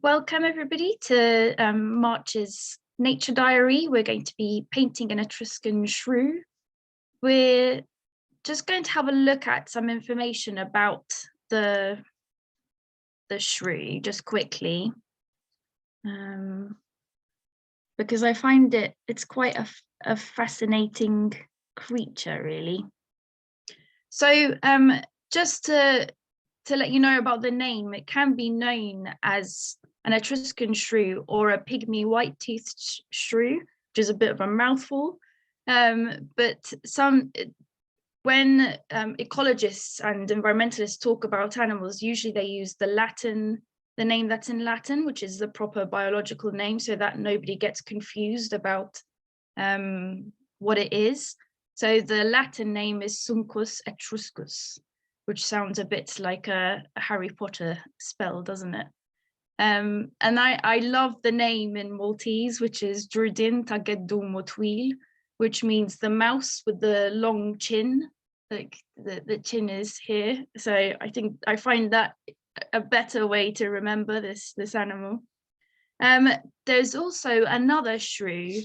Welcome everybody to March's Nature Diary. We're going to be painting an Etruscan shrew. We're just going to have a look at some information about the shrew just quickly, because I find it's quite a fascinating creature, really. So just to let you know about the name, it can be known as an Etruscan shrew or a pygmy white-toothed shrew, which is a bit of a mouthful. But when ecologists and environmentalists talk about animals, usually they use the name that's in Latin, which is the proper biological name, so that nobody gets confused about what it is. So the Latin name is Suncus etruscus, which sounds a bit like a Harry Potter spell, doesn't it? And I love the name in Maltese, which is Drudin Tageddu Motwil, which means the mouse with the long chin, like the chin is here. So I find that a better way to remember this animal. There's also another shrew,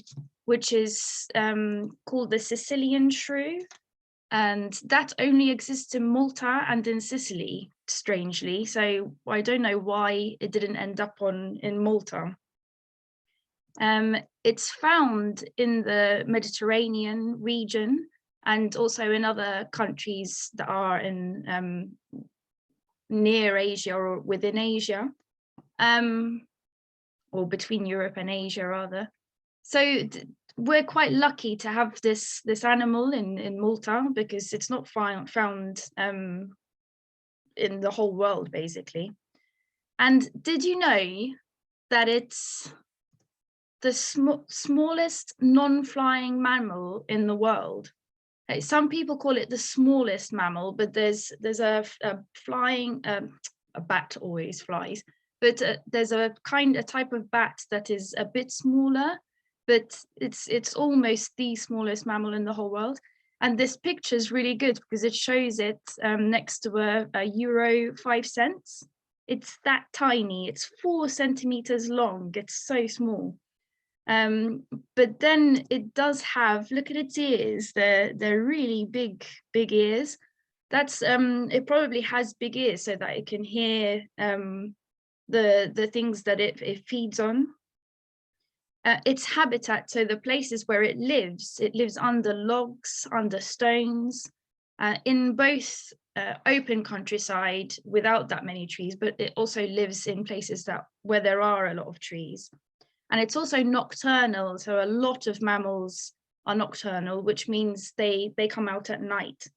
which is called the Sicilian shrew, and that only exists in Malta and in Sicily, strangely. So I don't know why it didn't end up in Malta. It's found in the Mediterranean region and also in other countries that are in near Asia or within Asia, or between Europe and Asia rather. So we're quite lucky to have this animal in Malta, because it's not found in the whole world, basically. And did you know that it's the smallest non-flying mammal in the world? Some people call it the smallest mammal, but there's a flying a bat always flies, but there's a type of bat that is a bit smaller, but it's almost the smallest mammal in the whole world. And this picture is really good because it shows it next to a euro 5 cents. It's that tiny, it's 4 centimeters long, it's so small. But then it does have, look at its ears, they're really big ears. That's it probably has big ears so that it can hear the things that it feeds on. Its habitat, so the places where it lives under logs, under stones, in both open countryside without that many trees, but it also lives in places where there are a lot of trees. And it's also nocturnal, so a lot of mammals are nocturnal, which means they come out at night.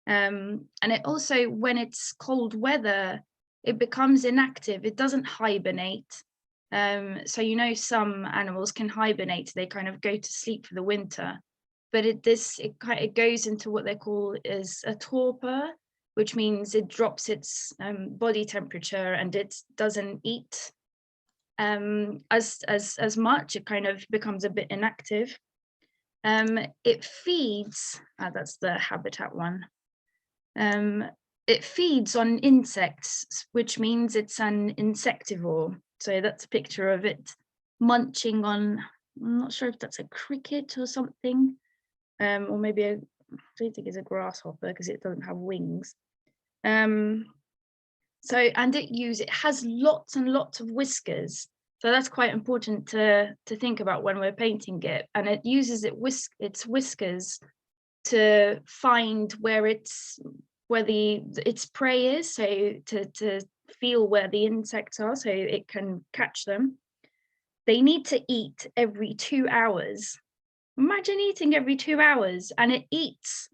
And it also, when it's cold weather, it becomes inactive, it doesn't hibernate. So some animals can hibernate, they kind of go to sleep for the winter, but it goes into what they call is a torpor, which means it drops its body temperature and it doesn't eat as much. It kind of becomes a bit inactive. It feeds, that's the habitat one. It feeds on insects, which means it's an insectivore. So that's a picture of it munching on, I'm not sure if that's a cricket or something, or maybe I don't think it's a grasshopper because it doesn't have wings. And it has lots and lots of whiskers. So that's quite important to think about when we're painting it. And it uses its whiskers to find where its prey is, so to feel where the insects are so it can catch them. They need to eat every 2 hours. Imagine eating every 2 hours, and it eats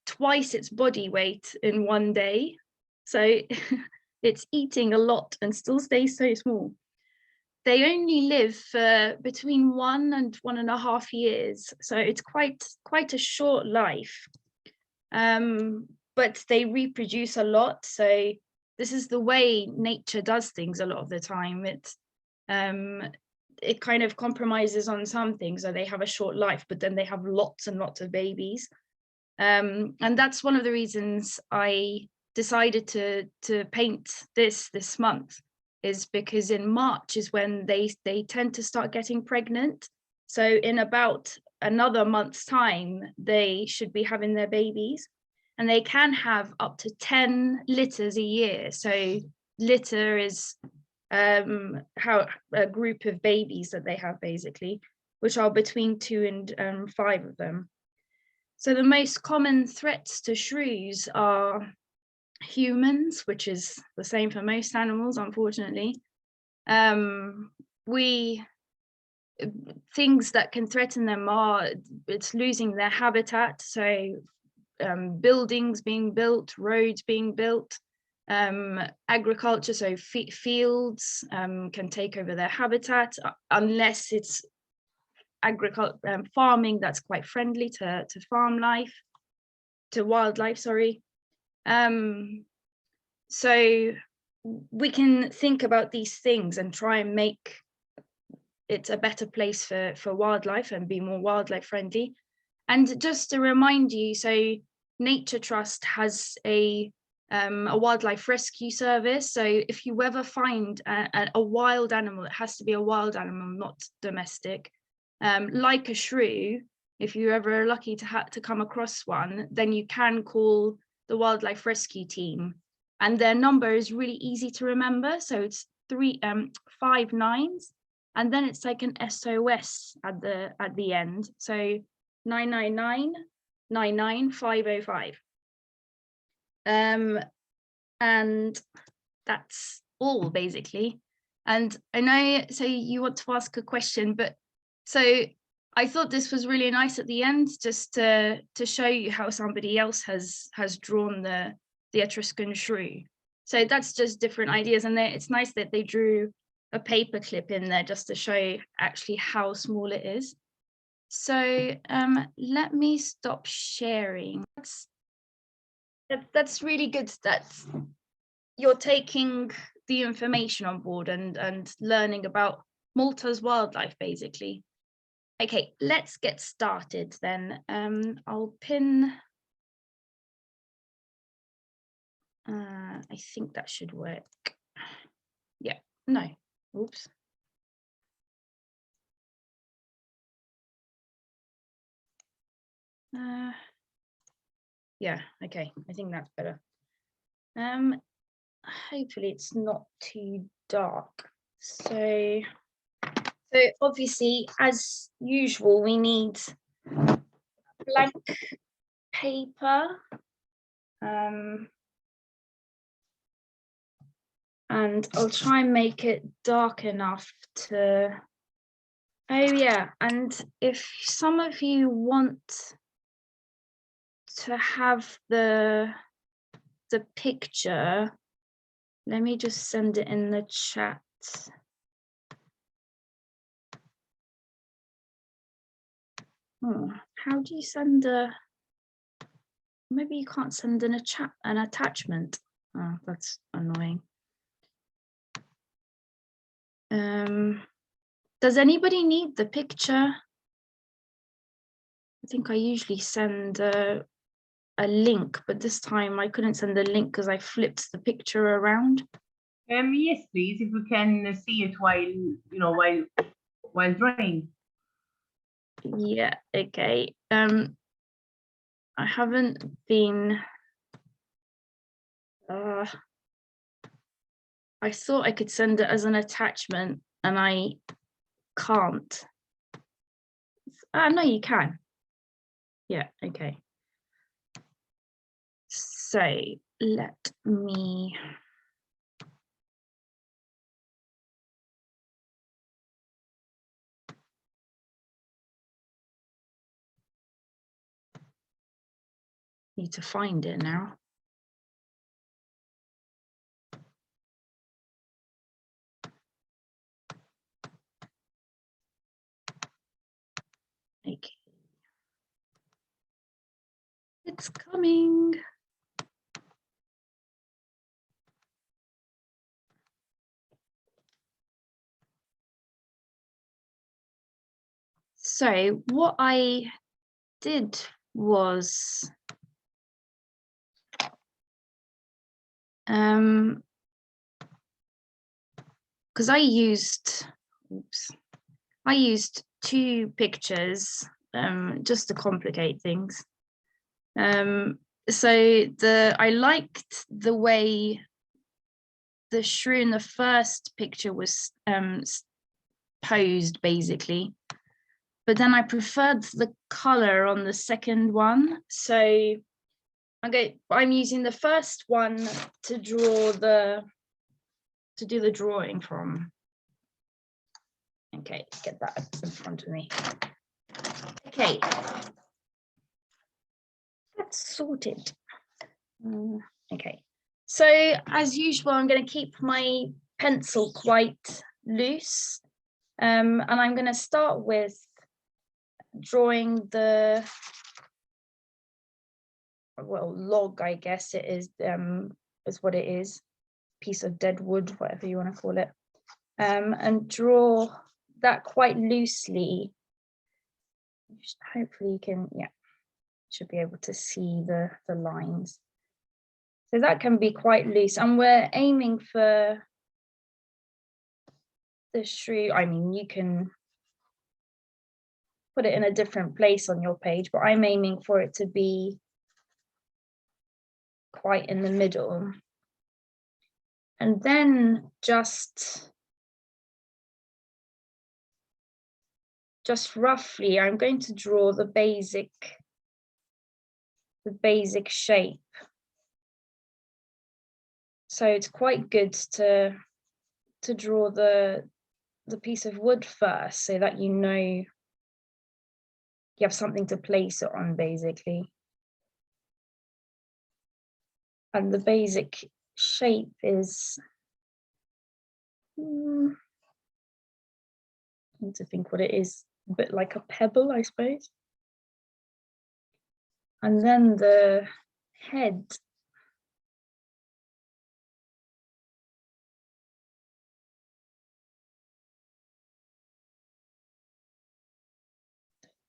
twice its body weight in one day. So it's eating a lot and still stays so small. They only live for between 1 and 1.5 years, so it's quite a short life. But they reproduce a lot, so this is the way nature does things a lot of the time. It kind of compromises on some things, so they have a short life, but then they have lots and lots of babies. And that's one of the reasons I decided to paint this month, is because in March is when they tend to start getting pregnant. So in about another month's time, they should be having their babies, and they can have up to 10 litters a year. So litter is how a group of babies that they have, basically, which are between 2 and 5 of them. So the most common threats to shrews are humans, which is the same for most animals, unfortunately. Things that can threaten them are it's losing their habitat, so buildings being built, roads being built, agriculture, so fields can take over their habitat, unless it's farming that's quite friendly to farm life, to wildlife, sorry. So we can think about these things and try and make it a better place for wildlife and be more wildlife friendly. And just to remind you, so Nature Trust has a wildlife rescue service. So if you ever find a wild animal, it has to be a wild animal, not domestic, like a shrew. If you're ever lucky to come across one, then you can call the wildlife rescue team, and their number is really easy to remember. So it's 5 9s, and then it's like an SOS at the end. So 999 99505. And that's all, basically. And I know, so you want to ask a question, but so I thought this was really nice at the end, just to show you how somebody else has drawn the Etruscan shrew. So that's just different ideas, and it's nice that they drew a paper clip in there just to show actually how small it is. So let me stop sharing. That's really good that you're taking the information on board and learning about Malta's wildlife, basically. Okay, let's get started then. I'll pin. I think that should work. Yeah, no, oops. Yeah, okay, I think that's better. Hopefully it's not too dark. So obviously, as usual, we need blank paper. And I'll try and make it dark enough to. Oh yeah, and if some of you want to have the picture, let me just send it in the chat. How do you send maybe you can't send an attachment. Oh, that's annoying. Does anybody need the picture? I think I usually send a link, but this time I couldn't send a link because I flipped the picture around. Yes, please, if we can see it while drawing. Yeah, okay. I haven't been. I thought I could send it as an attachment, and I can't. No, you can. Yeah, okay. So let me. Need to find it now. Okay. It's coming. So what I did was because I used two pictures just to complicate things. So I liked the way the shrew in the first picture was posed, basically, but then I preferred the color on the second one. So I'm using the first one to do the drawing from. Okay, get that in front of me. Okay, that's sorted. Okay, so as usual, I'm going to keep my pencil quite loose, and I'm going to start with drawing the log, I guess it is what it is, piece of dead wood, whatever you want to call it, and draw that quite loosely. Hopefully you can, yeah, should be able to see the lines. So that can be quite loose, and we're aiming for the shrew. I mean, you can put it in a different place on your page, but I'm aiming for it to be quite in the middle. And then just roughly, I'm going to draw the basic shape. So it's quite good to draw the piece of wood first, so that you know you have something to place it on, basically. And the basic shape is, I need to think what it is, a bit like a pebble, I suppose. And then the head,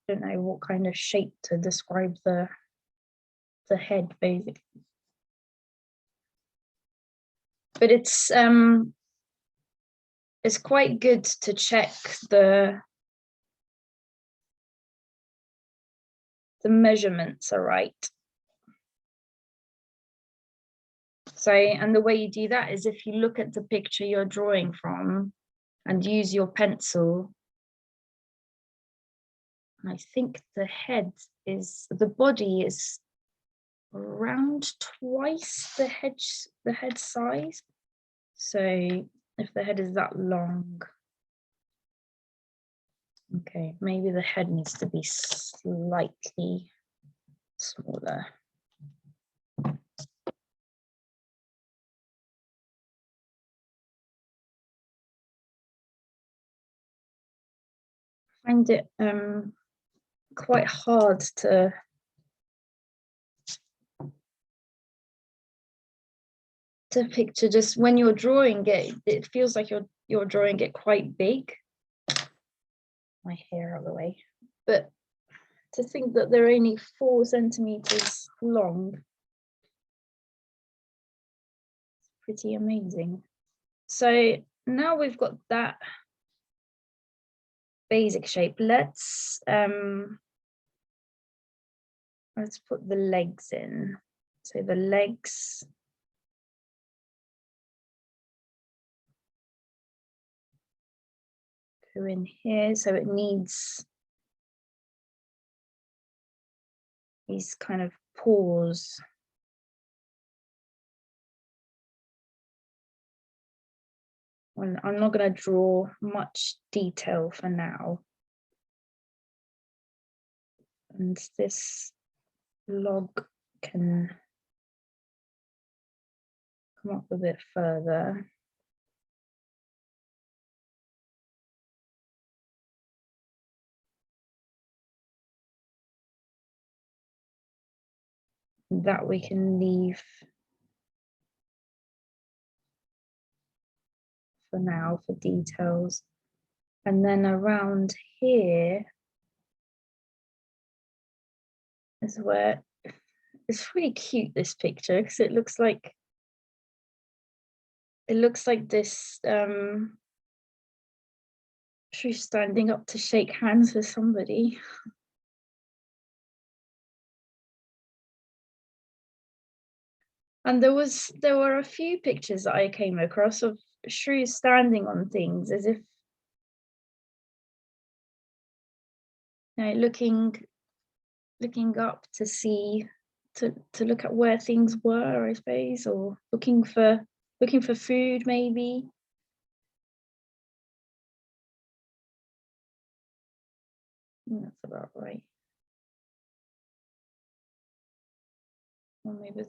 I don't know what kind of shape to describe the head, basically. But it's quite good to check the measurements are right. So, and the way you do that is if you look at the picture you're drawing from and use your pencil. I think the body is around twice the head size. So if the head is that long, okay, maybe the head needs to be slightly smaller. I find it quite hard to picture, just when you're drawing it, it feels like you're drawing it quite big. My hair out of the way, but to think that they're only 4 centimeters long, it's pretty amazing. So now we've got that basic shape. Let's put the legs in. So the legs go in here, so it needs these kind of paws. And I'm not going to draw much detail for now. And this log can come up a bit further. That we can leave for now for details. And then around here is where it's really cute, this picture, because it looks like this She's standing up to shake hands with somebody. And there were a few pictures that I came across of Shrew standing on things as if, you know, looking up to see, to look at where things were, I suppose, or looking for food maybe. I think that's about right. Or maybe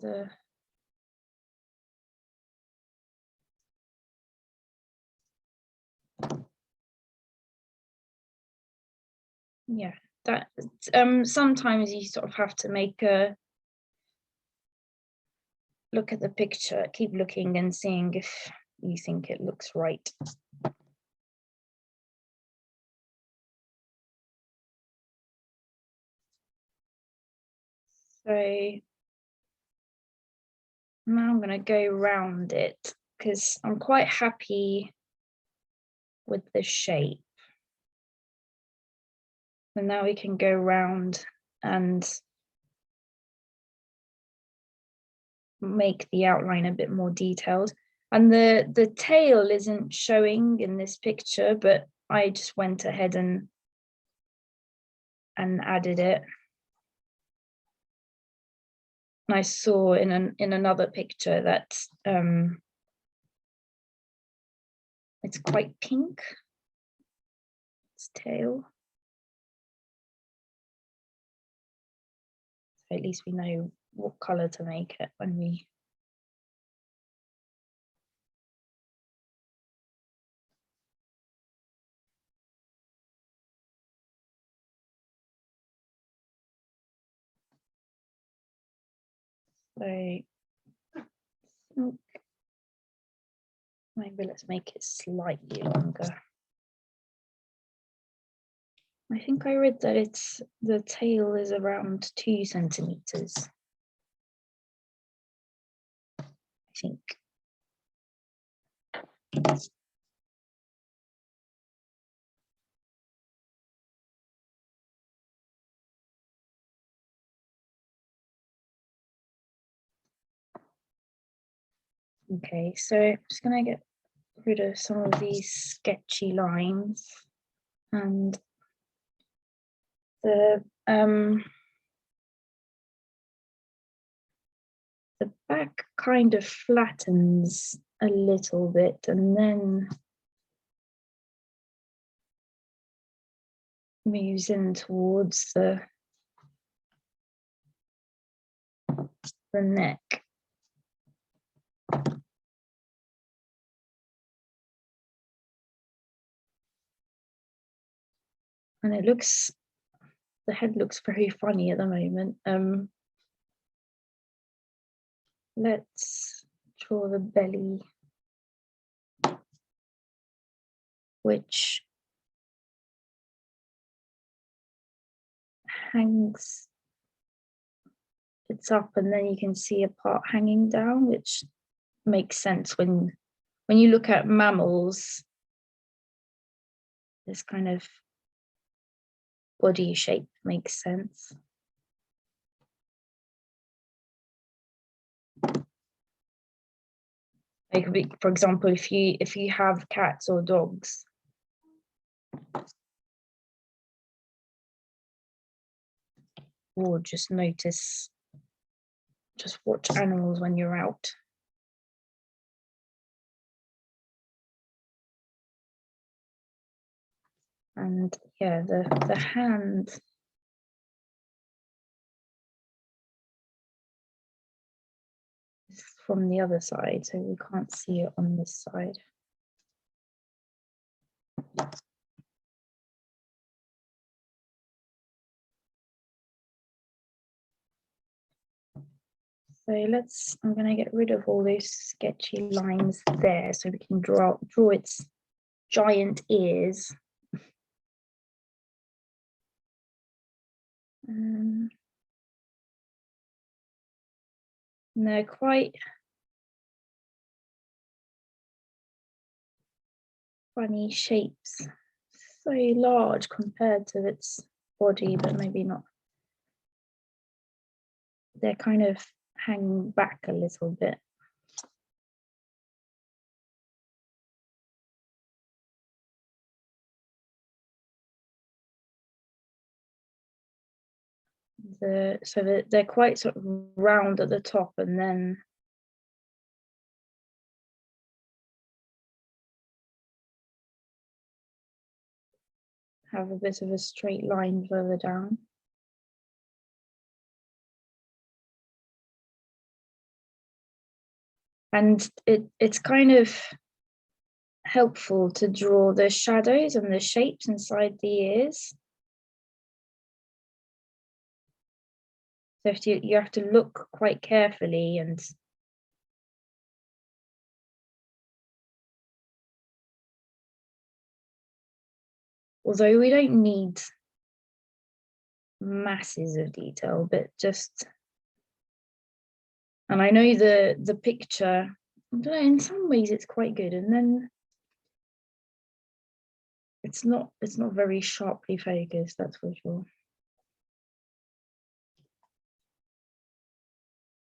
yeah, that sometimes you sort of have to make a look at the picture, keep looking and seeing if you think it looks right. So now I'm going to go round it because I'm quite happy with the shape. And now we can go round and make the outline a bit more detailed. And the tail isn't showing in this picture, but I just went ahead and added it. And I saw in another picture that it's quite pink, its tail. So at least we know what color to make it when we maybe let's make it slightly longer. I think I read that the tail is around 2 centimeters. I think. Okay, so I'm just gonna get rid of some of these sketchy lines, and the back kind of flattens a little bit and then moves in towards the neck. And it looks, the head looks very funny at the moment. Let's draw the belly, which hangs, it's up and then you can see a part hanging down, which makes sense when you look at mammals. This kind of body shape makes sense. It could be, for example, if you have cats or dogs, or just watch animals when you're out. And yeah, the hand is from the other side, so we can't see it on this side. So I'm going to get rid of all those sketchy lines there so we can draw its giant ears. And they're quite funny shapes. so large compared to its body, but maybe not. They're kind of hanging back a little bit. So they're quite sort of round at the top, and then have a bit of a straight line further down. And it's kind of helpful to draw the shadows and the shapes inside the ears. So if you have to look quite carefully, and although we don't need masses of detail, but just, and I know the picture, I don't know, in some ways it's quite good, and then it's not very sharply focused, that's for sure.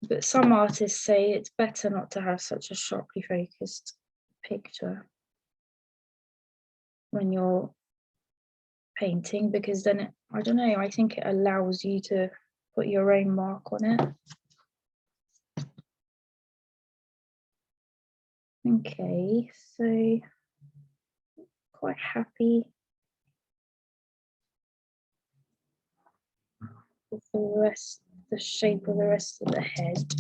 But some artists say it's better not to have such a sharply focused picture when you're painting, because then it, I don't know, I think it allows you to put your own mark on it. Okay, so quite happy with the shape of the rest of the head.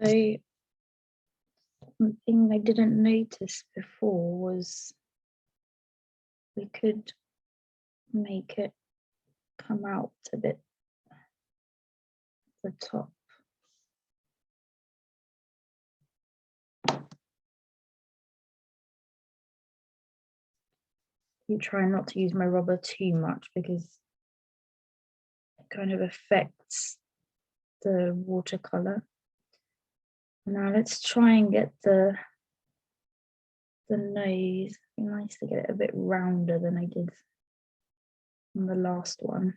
So something I didn't notice before was we could make it come out a bit at the top. You try not to use my rubber too much because it kind of affects the watercolor. Now let's try and get the nose. It'd be nice to get it a bit rounder than I did on the last one.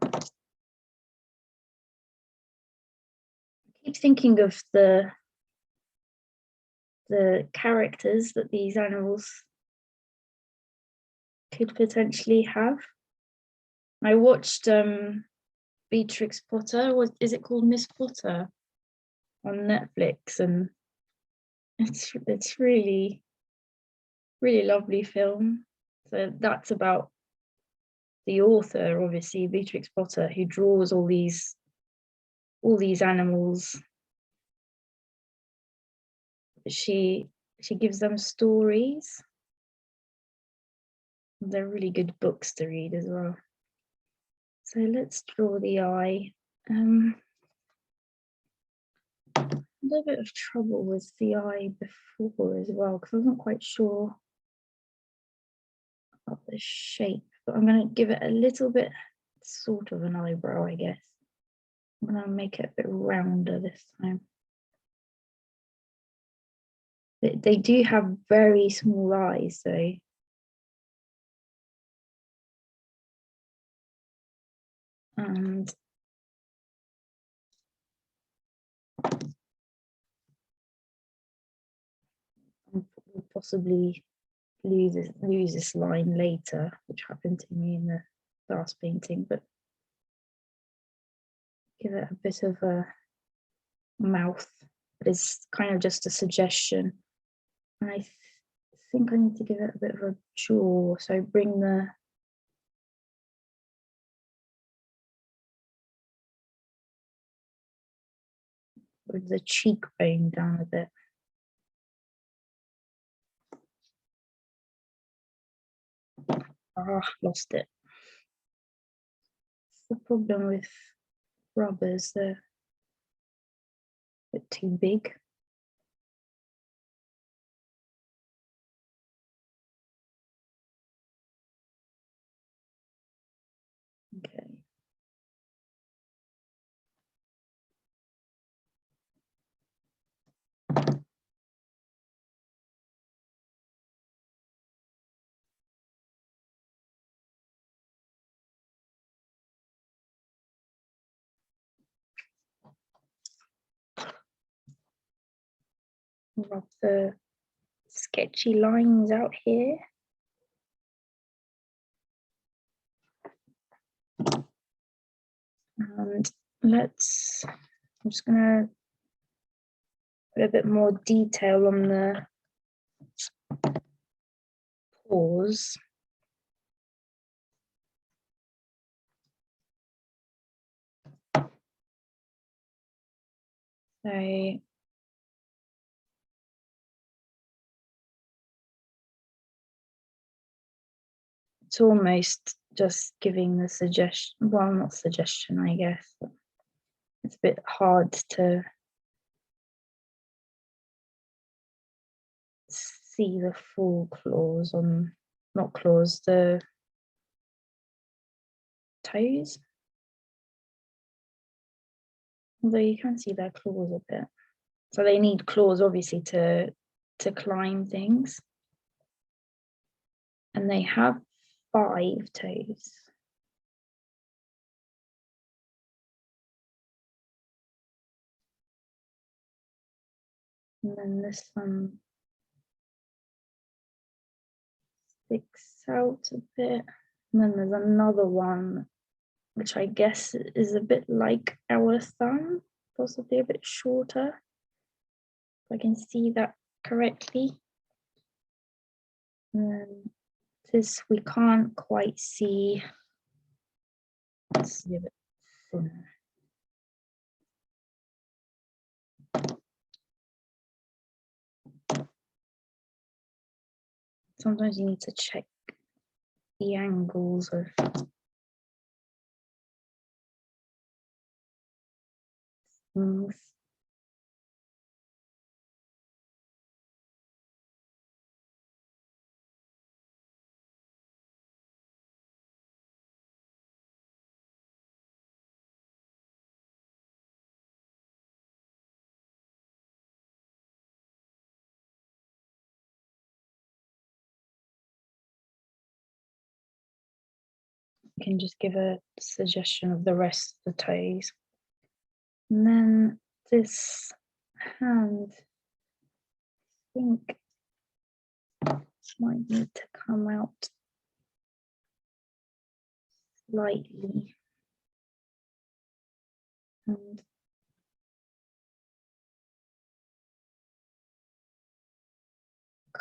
I keep thinking of the characters that these animals could potentially have. I watched Beatrix Potter, is it called Miss Potter, on Netflix, and it's really lovely film. So that's about the author, obviously, Beatrix Potter, who draws all these animals. She gives them stories. They're really good books to read as well. So let's draw the eye. A little bit of trouble with the eye before as well, because I wasn't quite sure about the shape, but I'm going to give it a little bit sort of an eyebrow, I guess. I'm going to make it a bit rounder this time. They do have very small eyes, so and we'll possibly lose this line later, which happened to me in the last painting, but give it a bit of a mouth. It's kind of just a suggestion, and I think I need to give it a bit of a jaw, so bring the cheekbone down a bit. Lost it. It's the problem with rubbers, they're a bit too big. Okay. rub the sketchy lines out here. And I'm just gonna put a bit more detail on the paws. So it's almost just giving the suggestion, well, not suggestion, I guess. It's a bit hard to see the full claws on, not claws, the toes. Although you can see their claws a bit. So they need claws, obviously, to climb things. And they have 5 toes. And then this one sticks out a bit. And then there's another one, which I guess is a bit like our thumb, possibly a bit shorter. If I can see that correctly. And then this we can't quite see. Let's see a bit thinner. Sometimes you need to check the angles of things. You can just give a suggestion of the rest of the toes. And then this hand, I think, might need to come out slightly. And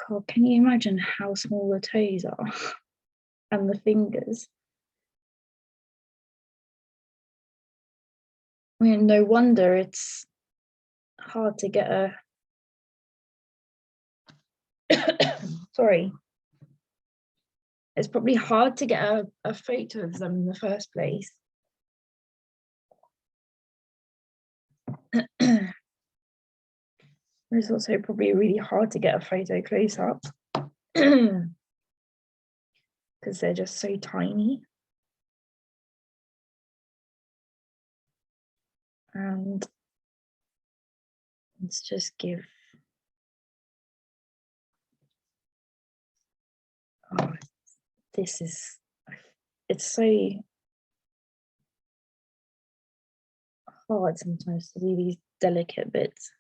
God, can you imagine how small the toes are and the fingers? I mean, no wonder it's hard to get a sorry. It's probably hard to get a photo of them in the first place. It's also probably really hard to get a photo close up because they're just so tiny. And let's just give, oh, this is, it's so hard sometimes to do these delicate bits.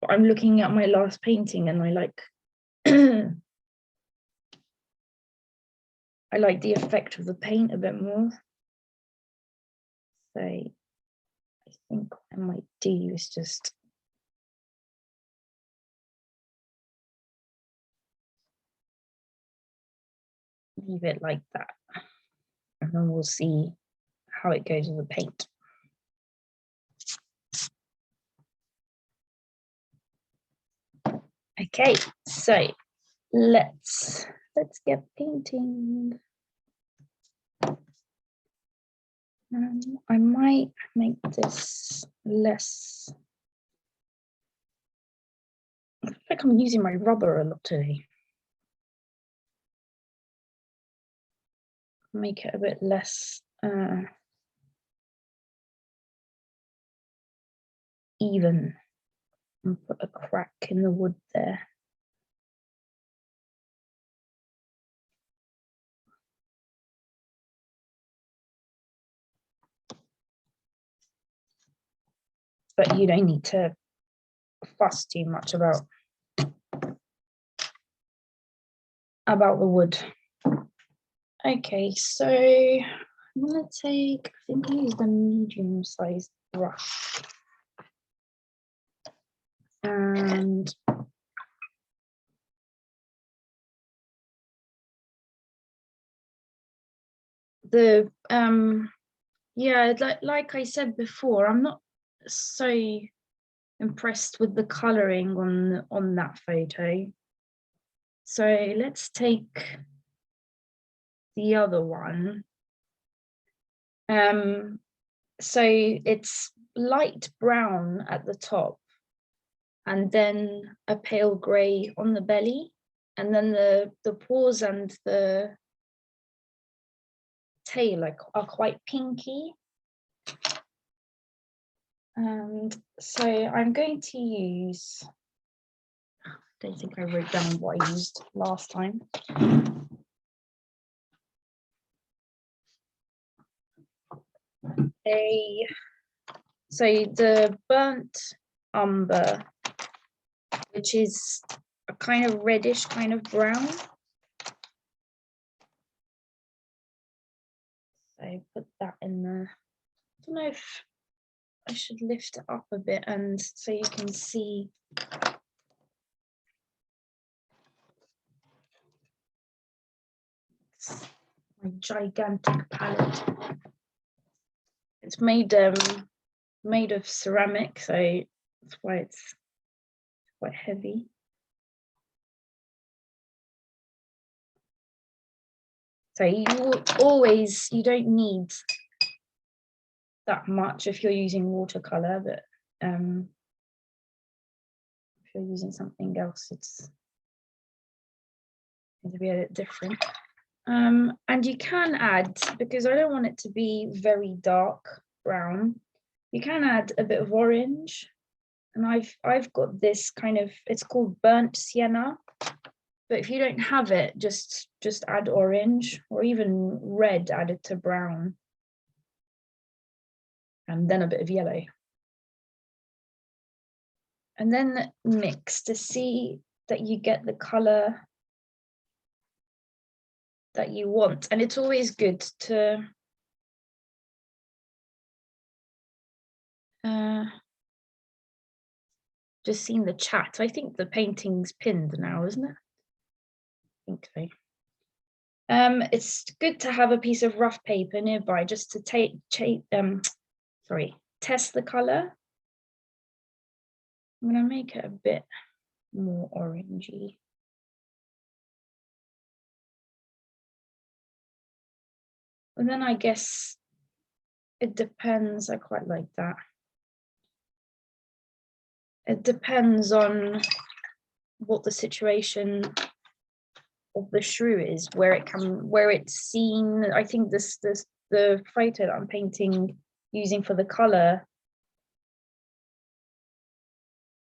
But I'm looking at my last painting and I like I like the effect of the paint a bit more. So I think what I might do is just leave it like that. And then we'll see how it goes with the paint. Okay, so let's get painting. I might make this less. I feel like I'm using my rubber a lot today. Make it a bit less even and put a crack in the wood there. But you don't need to fuss too much about about the wood. Okay, so I'm gonna take, I think I used a medium-sized brush. And the yeah, like I said before, I'm not so impressed with the coloring on that photo. So let's take the other one. So it's light brown at the top and then a pale grey on the belly, and then the paws and the tail are quite pinky. And so I'm going to use, I don't think I wrote down what I used last time. So the burnt umber, which is a kind of reddish kind of brown. So put that in there. I don't know if I should lift it up a bit and so you can see. It's my gigantic palette. It's made of ceramic, so that's why it's quite heavy. So you don't need that much if you're using watercolor, but if you're using something else, it's going to be a bit different. And you can add, because I don't want it to be very dark brown, you can add a bit of orange. And I've got this kind of, it's called burnt sienna. But if you don't have it, just add orange, or even red added to brown. And then a bit of yellow. And then mix to see that you get the color that you want. And it's always good to just seen the chat. I think the painting's pinned now, isn't it? I think so. It's good to have a piece of rough paper nearby just to test the color. I'm gonna make it a bit more orangey. And then I guess it depends. I quite like that. It depends on what the situation of the shrew is, where it's seen. I think the photo that I'm painting using for the color,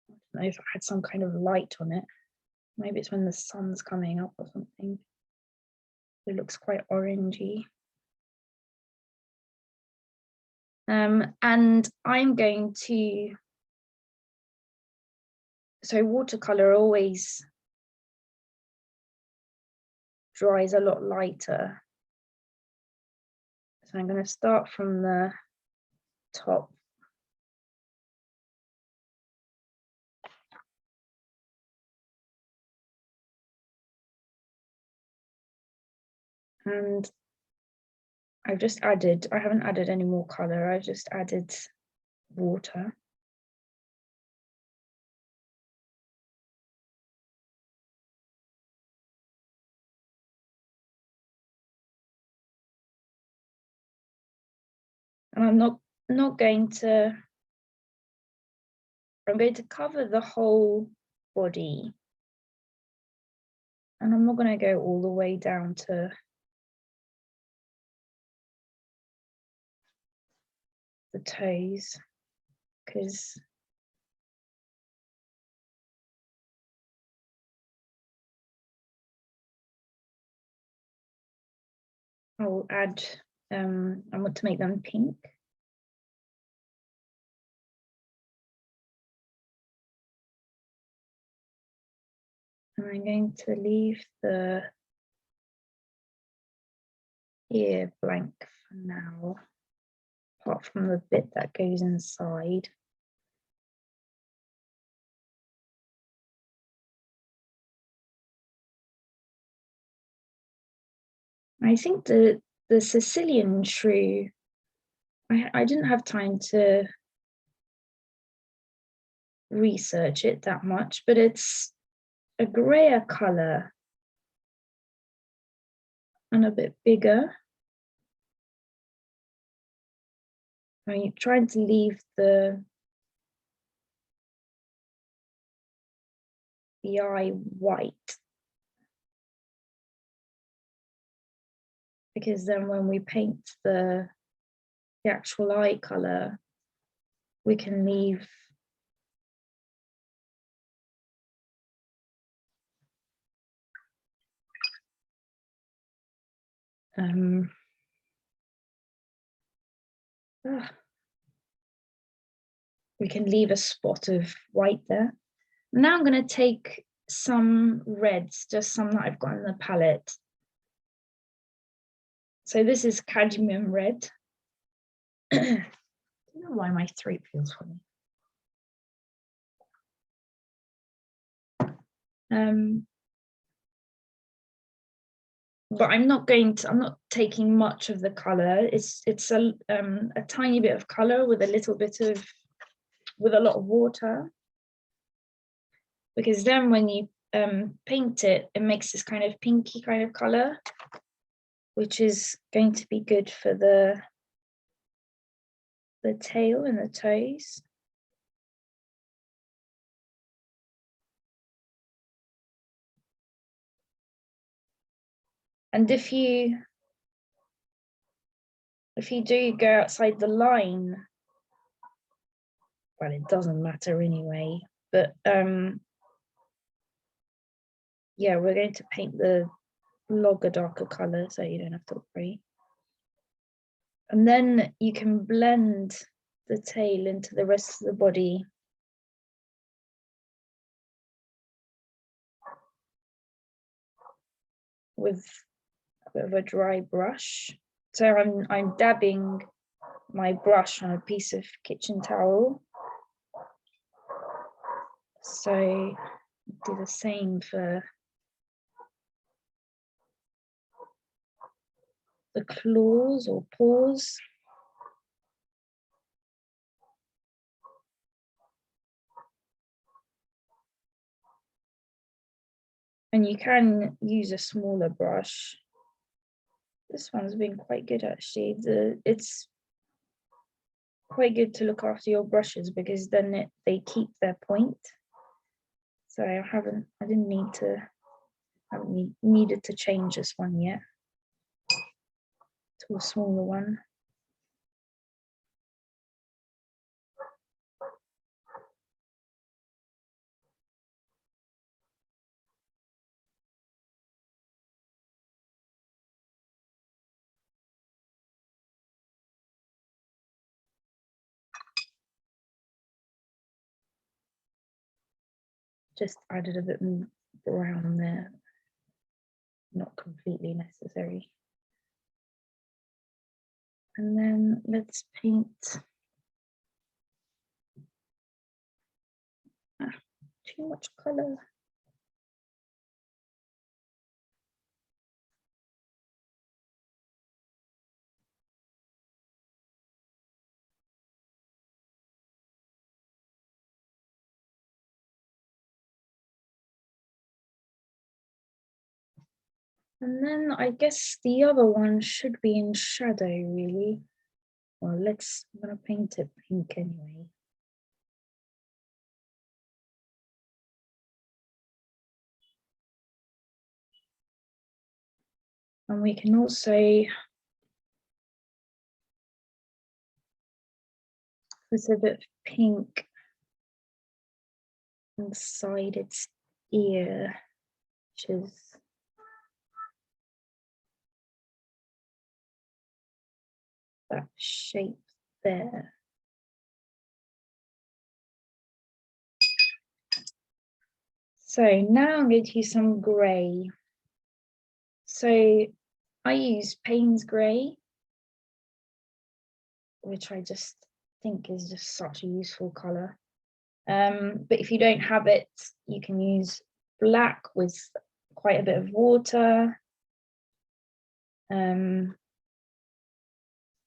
I don't know if I had some kind of light on it. Maybe it's when the sun's coming up or something. It looks quite orangey. And I'm going to, so watercolor always dries a lot lighter. So I'm going to start from the top. And I've just added, I haven't added any more color, I've just added water. And I'm going to cover the whole body. And I'm not going to go all the way down to the toes, because I'll add, I want to make them pink. And I'm going to leave the ear blank for now, apart from the bit that goes inside. I think the Sicilian shrew, I didn't have time to research it that much, but it's a grayer color and a bit bigger. I'm trying to leave the eye white, because then when we paint the actual eye color, we can leave we can leave a spot of white there. Now I'm going to take some reds, just some that I've got in the palette. So this is cadmium red. I don't know why my throat feels funny. But I'm not taking much of the color. It's a tiny bit of color with a lot of water. Because then when you paint it, it makes this kind of pinky kind of color, which is going to be good for the tail and the toes. And if you do go outside the line, well, it doesn't matter anyway, but yeah, we're going to paint the log a darker color, so you don't have to worry. And then you can blend the tail into the rest of the body. With a bit of a dry brush. So I'm dabbing my brush on a piece of kitchen towel. So do the same for the claws or paws. And you can use a smaller brush. This one's been quite good actually. It's quite good to look after your brushes because then they keep their point. So I haven't needed to change this one yet to a smaller one. Just added a bit more brown there, not completely necessary. And then let's paint too much color. And then I guess the other one should be in shadow, really. Well, I'm gonna paint it pink anyway. And we can also put a bit of pink inside its ear, which is that shape there. So now I'm going to use some grey. So I use Payne's Grey, which I just think is just such a useful color. But if you don't have it, you can use black with quite a bit of water.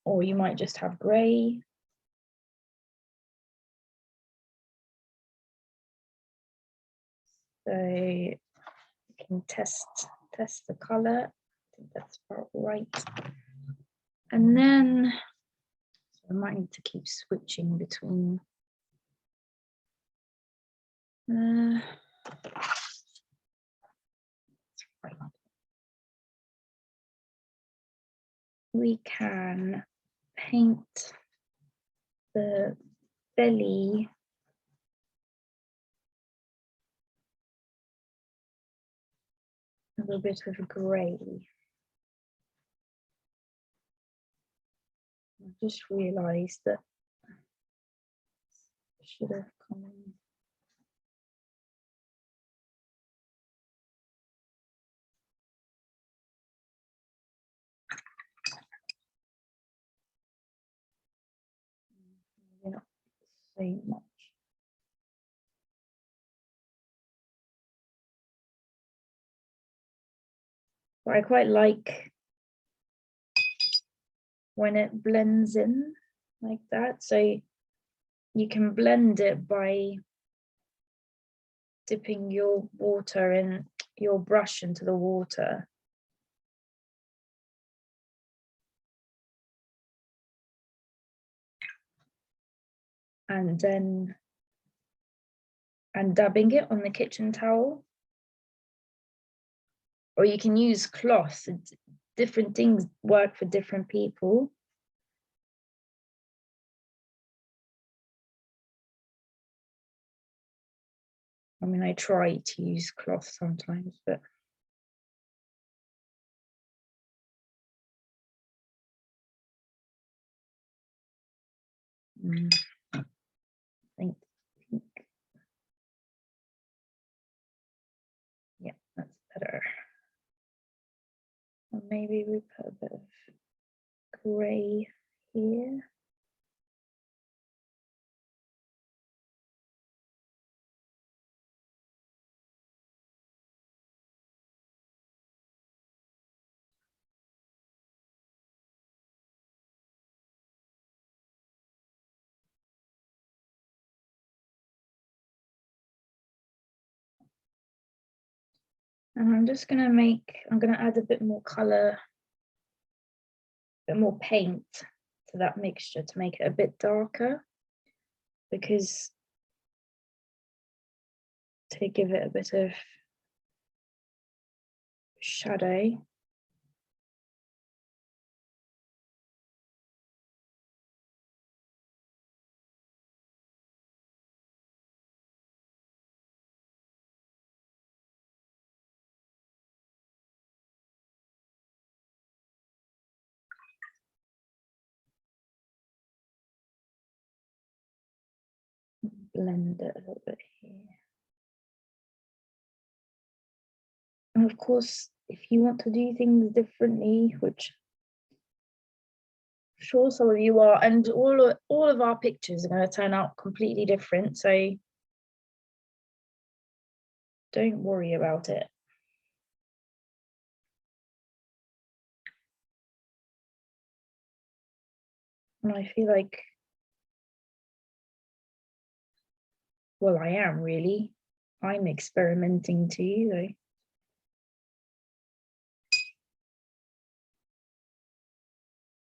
Or you might just have grey. So you can test the color. I think that's about right. And then so I might need to keep switching between. Right. We can paint the belly a little bit of grey. I just realised that I should have come in. Maybe not so much. But I quite like when it blends in like that. So you can blend it by dipping your water in, your brush into the water. And then dabbing it on the kitchen towel. Or you can use cloth. Different things work for different people. I mean, I try to use cloth sometimes, but I think, yeah, that's better. Or maybe we put a bit of grey here. And I'm just gonna add a bit more color, a bit more paint to that mixture to make it a bit darker, because to give it a bit of shadow. Blend it a little bit here. And of course, if you want to do things differently, which I'm sure some of you are, and all of our pictures are going to turn out completely different, so don't worry about it. And I feel like, well, I am really. I'm experimenting too, though.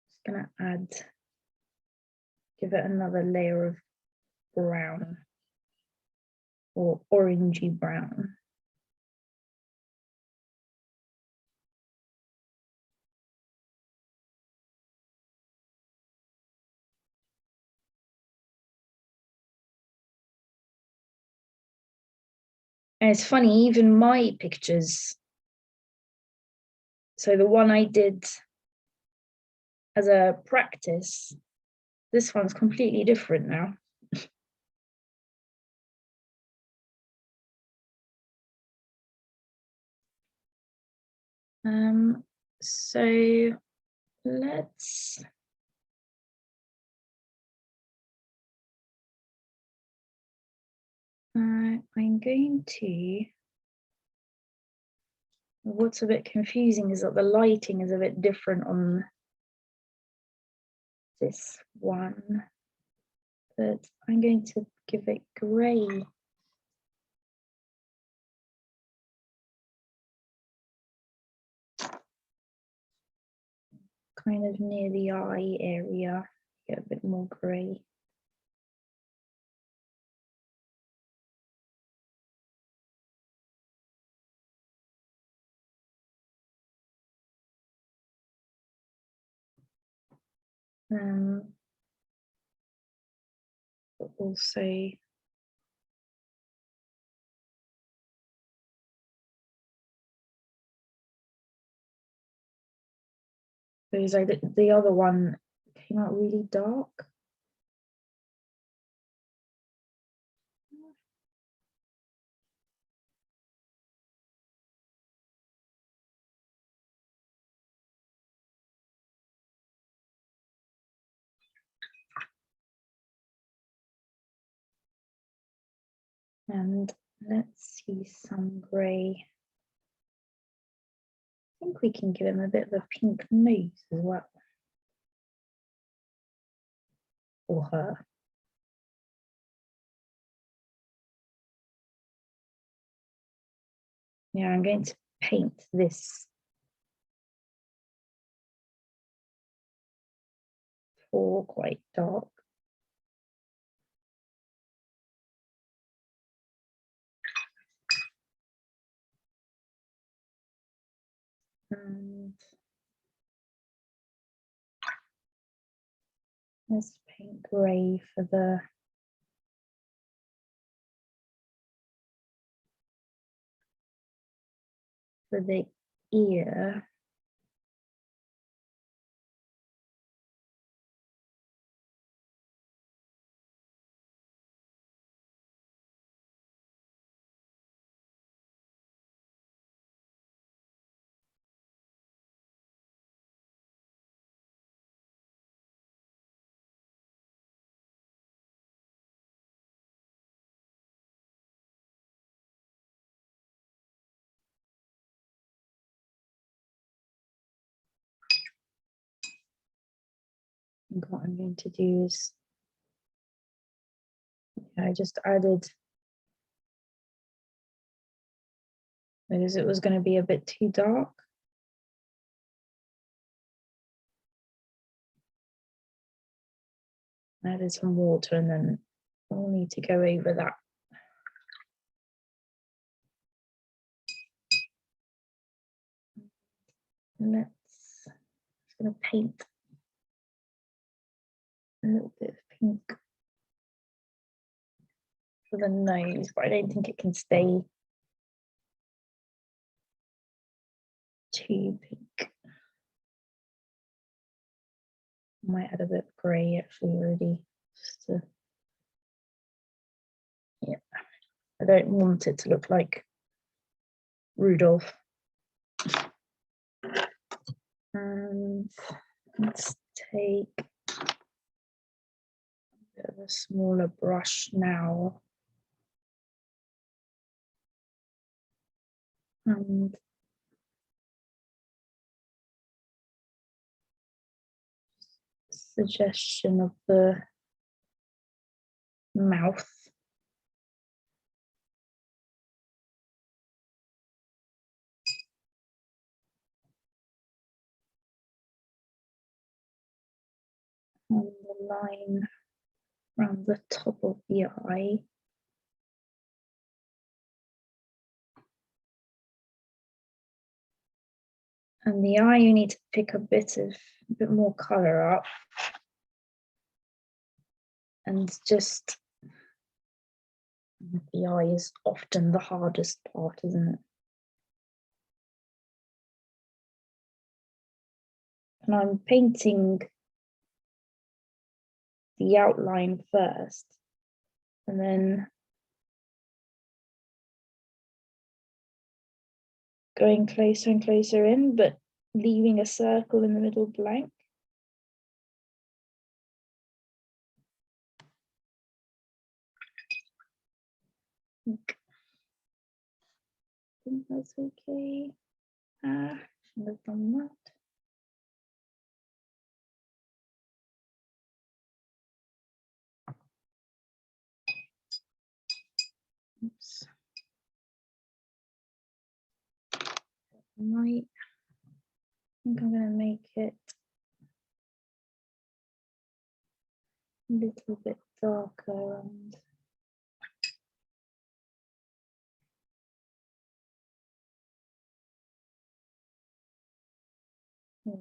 Just gonna give it another layer of brown or orangey brown. And it's funny, even my pictures, so the one I did as a practice, this one's completely different now. So let's I'm going to, what's a bit confusing is that the lighting is a bit different on this one, but I'm going to give it grey. Kind of near the eye area, get a bit more grey. But also because the other one came out really dark. And let's see some grey. I think we can give him a bit of a pink nose as well. Or her. Yeah, I'm going to paint this for quite dark. And let's paint grey for the ear. And what I'm going to do is I just added, because it was going to be a bit too dark. Added some water and then I'll need to go over that. Just going to paint a little bit of pink for the nose, but I don't think it can stay too pink. I might add a bit of grey actually already, just to, yeah. I don't want it to look like Rudolph. And let's take a bit of a smaller brush now. And suggestion of the mouth. And the line around the top of the eye. And the eye, you need to pick a bit more color up. And just, the eye is often the hardest part, isn't it? And I'm painting the outline first, and then going closer and closer in, but leaving a circle in the middle blank. I think that's okay. Should have done that. Oops. Right. I think I'm going to make it a little bit darker and yeah.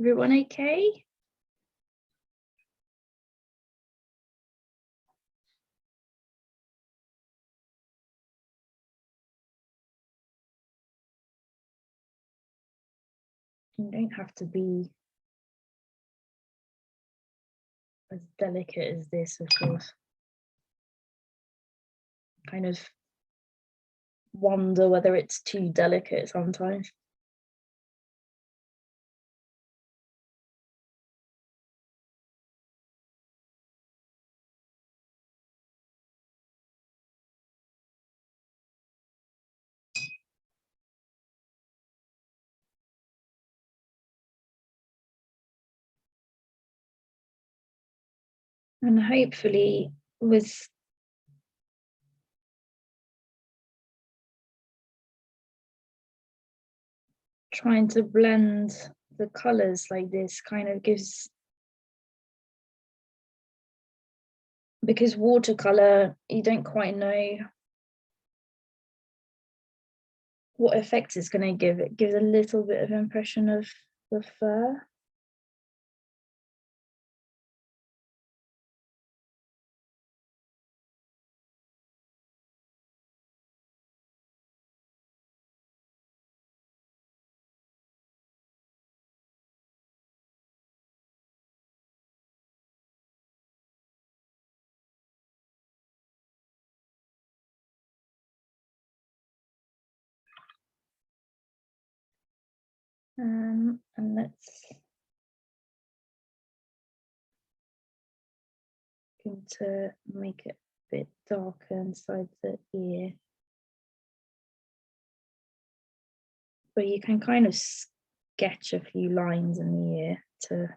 Everyone okay? You don't have to be as delicate as this, of course. Kind of wonder whether it's too delicate sometimes. And hopefully with trying to blend the colors like this kind of gives, because watercolor, you don't quite know what effect it's going to give. It gives a little bit of impression of the fur. And let's going to make it a bit darker inside the ear. But you can kind of sketch a few lines in the ear to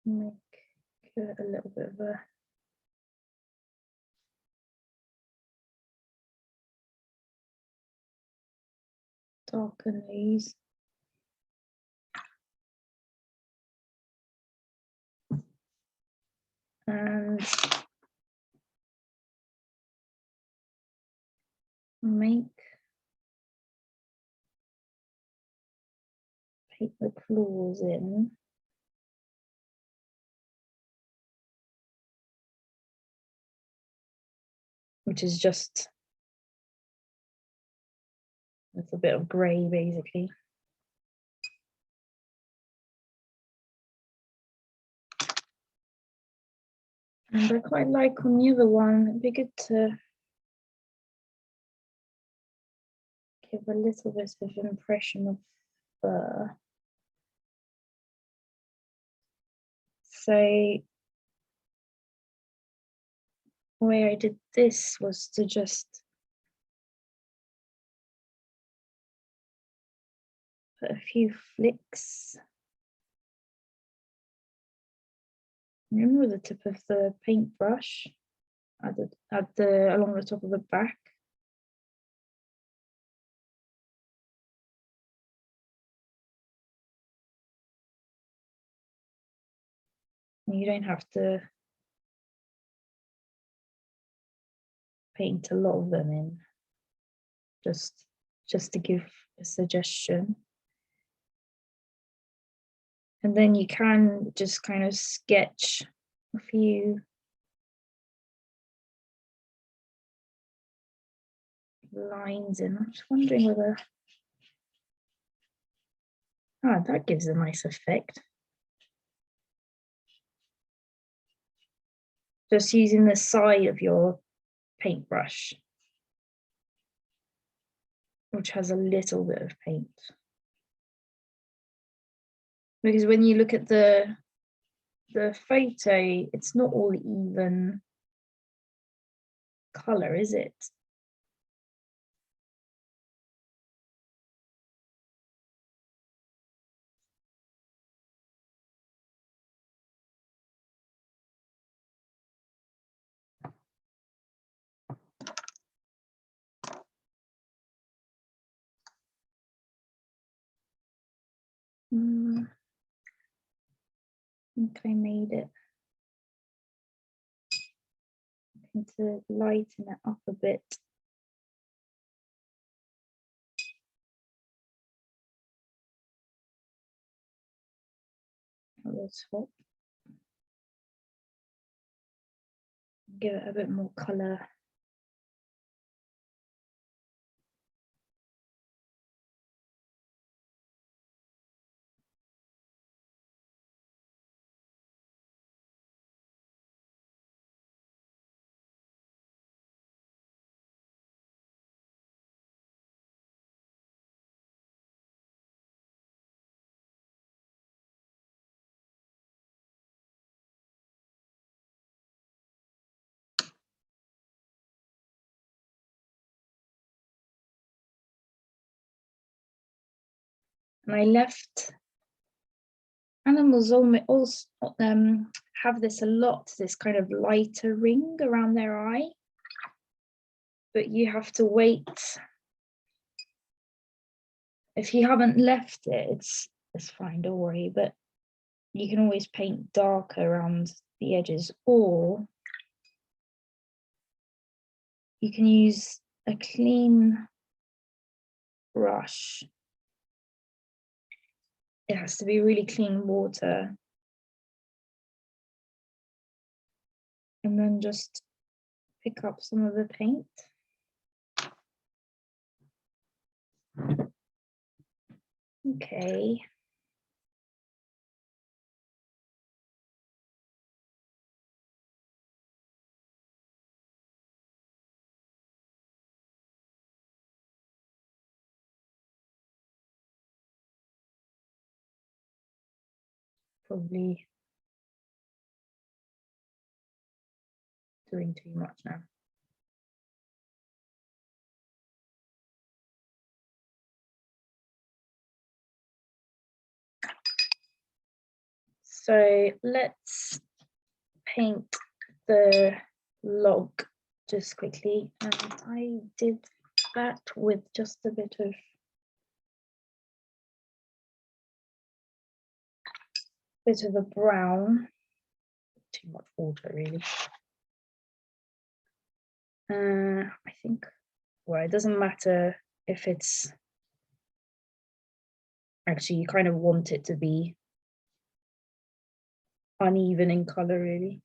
make it a little bit of a darken these. And paint the claws in. Which is just a little bit of grey, basically. And I quite like on the other one, it'd be good to give a little bit of an impression of fur. So the way I did this was to just put a few flicks Remember the tip of the paintbrush along the top of the back. You don't have to paint a lot of them in, just to give a suggestion. And then you can just kind of sketch a few lines in. I'm just wondering whether, that gives a nice effect. Just using the side of your paintbrush, which has a little bit of paint. Because when you look at the photo, it's not all even color, is it? I think I made it. I need to lighten it up a bit. At the top. Give it a bit more color. And I left animals also have this a lot, this kind of lighter ring around their eye, but you have to wait. If you haven't left it, it's fine, don't worry, but you can always paint darker around the edges, or you can use a clean brush. It has to be really clean water. And then just pick up some of the paint. Okay. Probably doing too much now. So let's paint the log just quickly. And I did that with just a bit of a brown. Too much water, really. I think, well, it doesn't matter if it's, actually you kind of want it to be uneven in color, really.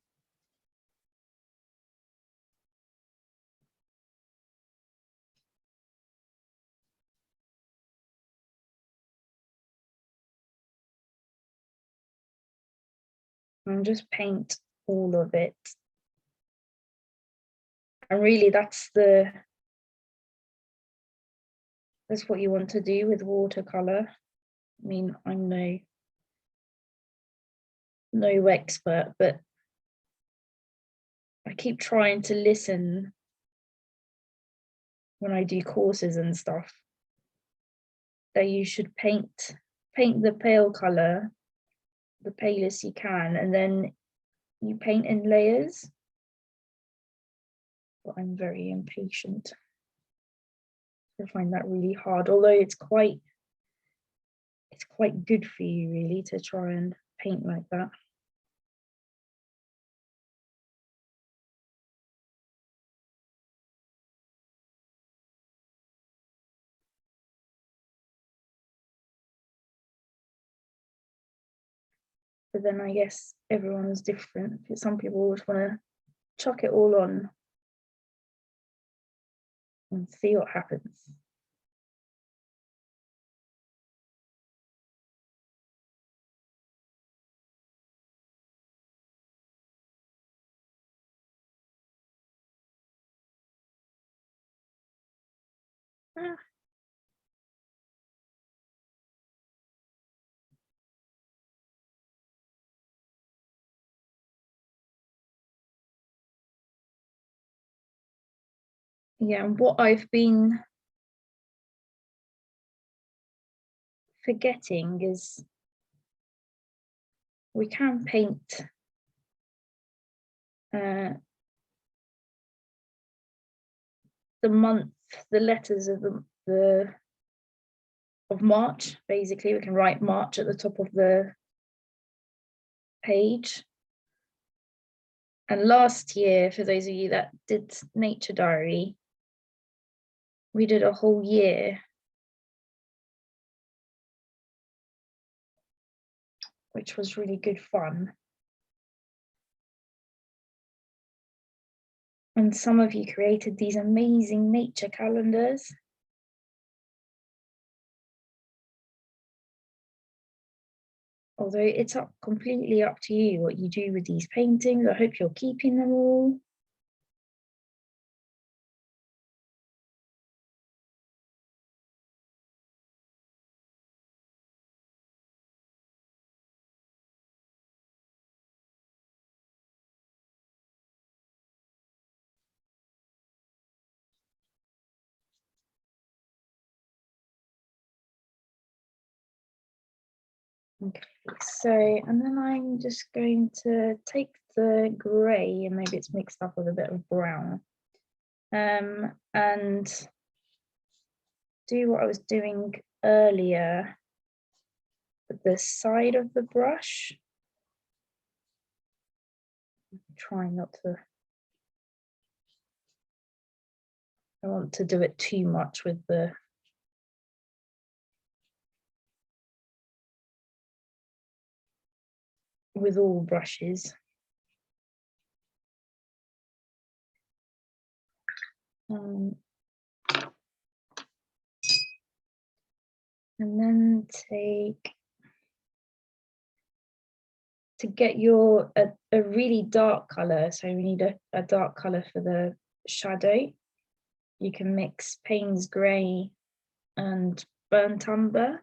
And just paint all of it. And really that's what you want to do with watercolor. I mean, I'm no expert, but I keep trying to listen when I do courses and stuff, that you should paint the pale color, the palest you can, and then you paint in layers, but I'm very impatient. I find that really hard, although it's quite good for you really to try and paint like that. But then I guess everyone's different. Some people just want to chuck it all on and see what happens. Yeah, and what I've been forgetting is we can paint the month, the letters of of March. Basically, we can write March at the top of the page. And last year, for those of you that did Nature Diary, we did a whole year, which was really good fun. And some of you created these amazing nature calendars. Although it's completely up to you what you do with these paintings. I hope you're keeping them all. Okay, so, and then I'm just going to take the grey, and maybe it's mixed up with a bit of brown, and do what I was doing earlier with the side of the brush. Try not to, I don't want to do it too much with all brushes. And then to get a really dark color, so we need a dark color for the shadow. You can mix Payne's Grey and Burnt Umber.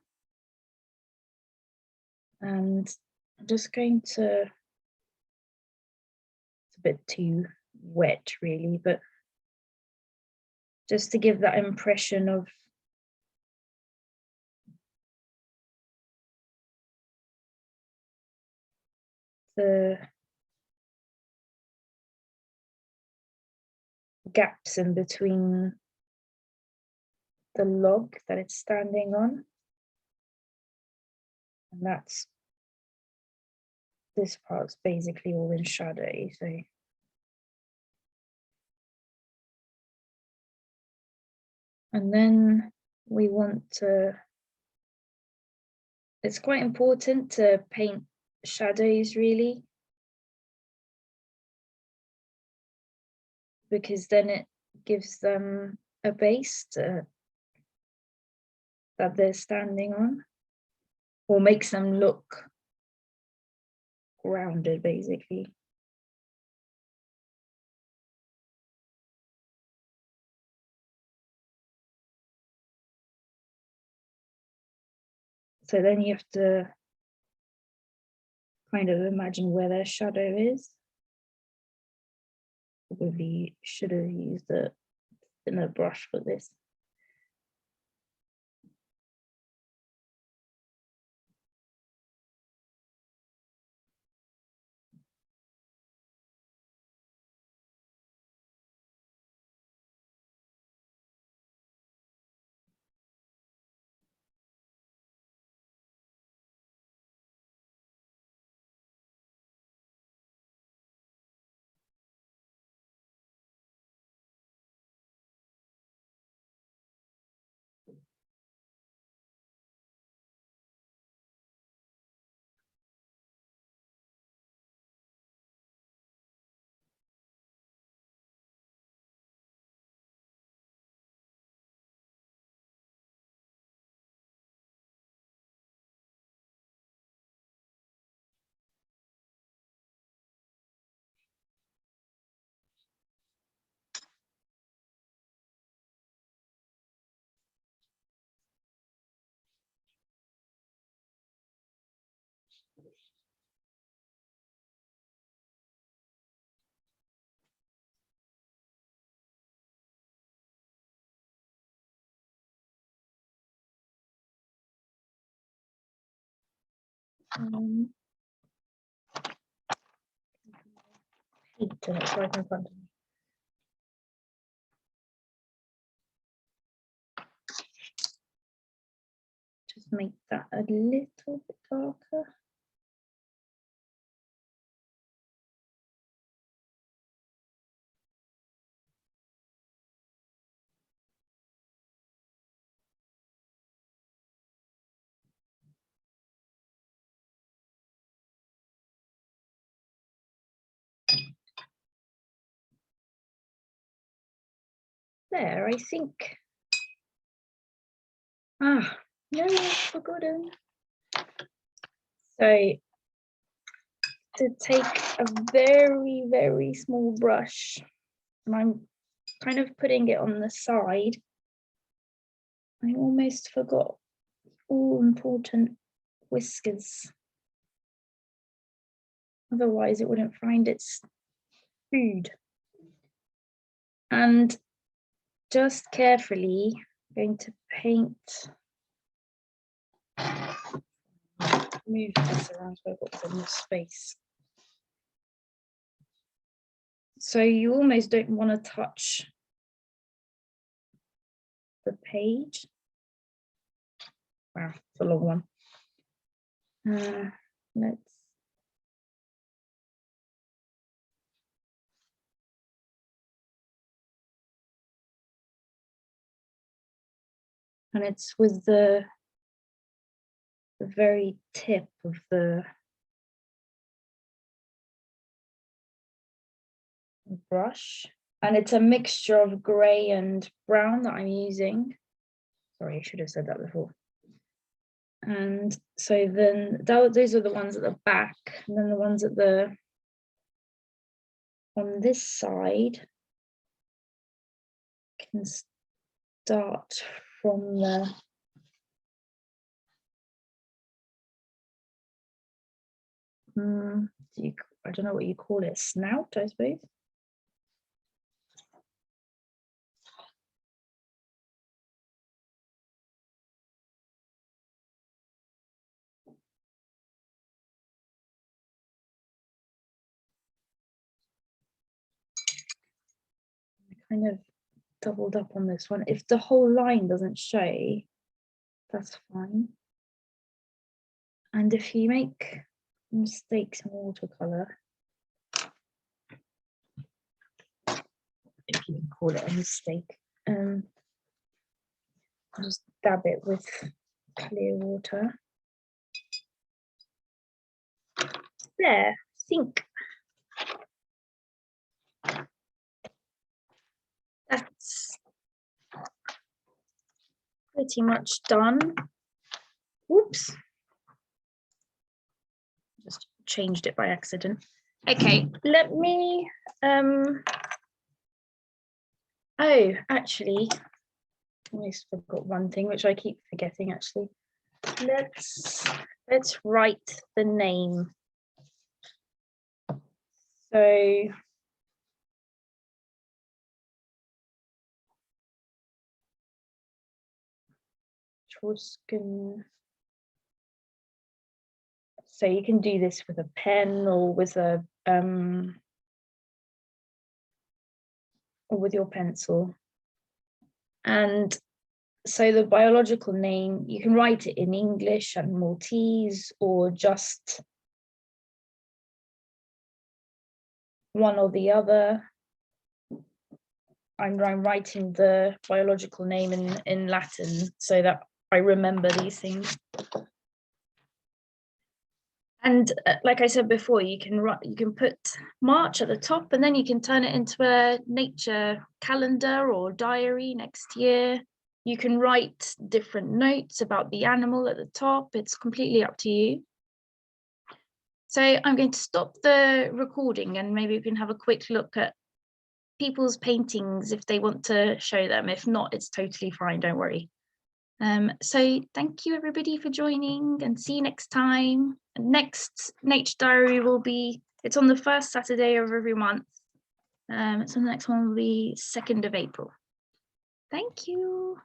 And I'm just going to, it's a bit too wet really, but just to give that impression of the gaps in between the log that it's standing on. And that's, this part's basically all in shadow, so. And then we want to, it's quite important to paint shadows really, because then it gives them a base that they're standing on, or makes them look grounded basically. So then you have to kind of imagine where their shadow is. Probably should have used a thinner brush for this. It's right in front of me. Just make that a little bit darker. There, I think. Ah, no, I've forgotten. So, to take a very, very small brush, and I'm kind of putting it on the side. I almost forgot all important whiskers. Otherwise, it wouldn't find its food. And just carefully going to paint. Move this around so I've got some more space. So you almost don't want to touch the page. Wow, it's a long one. Let's. And it's with the very tip of the brush. And it's a mixture of grey and brown that I'm using. Sorry, I should have said that before. And so then those are the ones at the back, and then the ones at the on this side can start from the I don't know what you call it, snout, I suppose. Kind of doubled up on this one. If the whole line doesn't show, that's fine. And if you make mistakes in watercolor, if you can call it a mistake, just dab it with clear water. There, I think that's pretty much done. Whoops. Just changed it by accident. Okay, let me, oh, actually, I almost forgot one thing, which I keep forgetting actually. Let's write the name. So, Etruscan. So you can do this with a pen or with a or with your pencil. And so the biological name, you can write it in English and Maltese or just one or the other. I'm writing the biological name in Latin so that I remember these things. And like I said before, you can put March at the top, and then you can turn it into a nature calendar or diary next year. You can write different notes about the animal at the top. It's completely up to you. So I'm going to stop the recording and maybe we can have a quick look at people's paintings if they want to show them. If not, it's totally fine, don't worry. So thank you everybody for joining, and see you next time. Next Nature Diary will be, it's on the first Saturday of every month. So the next one will be 2nd of April. Thank you.